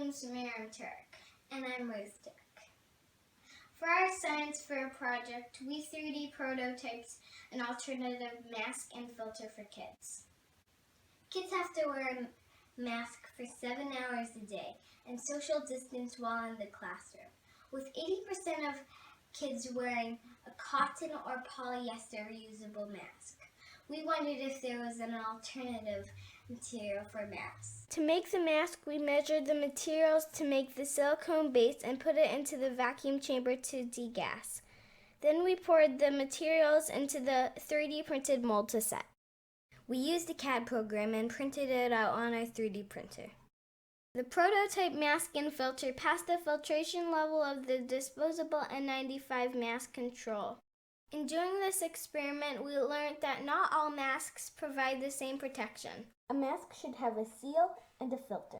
name's Miriam Turk, and I'm Ruth Turk. For our science fair project, we 3D prototyped an alternative mask and filter for kids. Kids have to wear a mask for 7 hours a day and social distance while in the classroom, with 80% of kids wearing a cotton or polyester reusable mask. We wondered if there was an alternative material for masks. To make the mask, we measured the materials to make the silicone base and put it into the vacuum chamber to degas. Then we poured the materials into the 3D printed mold to set. We used a CAD program and printed it out on our 3D printer. The prototype mask and filter passed the filtration level of the disposable N95 mask control. In doing this experiment, we learned that not all masks provide the same protection. A mask should have a seal and a filter.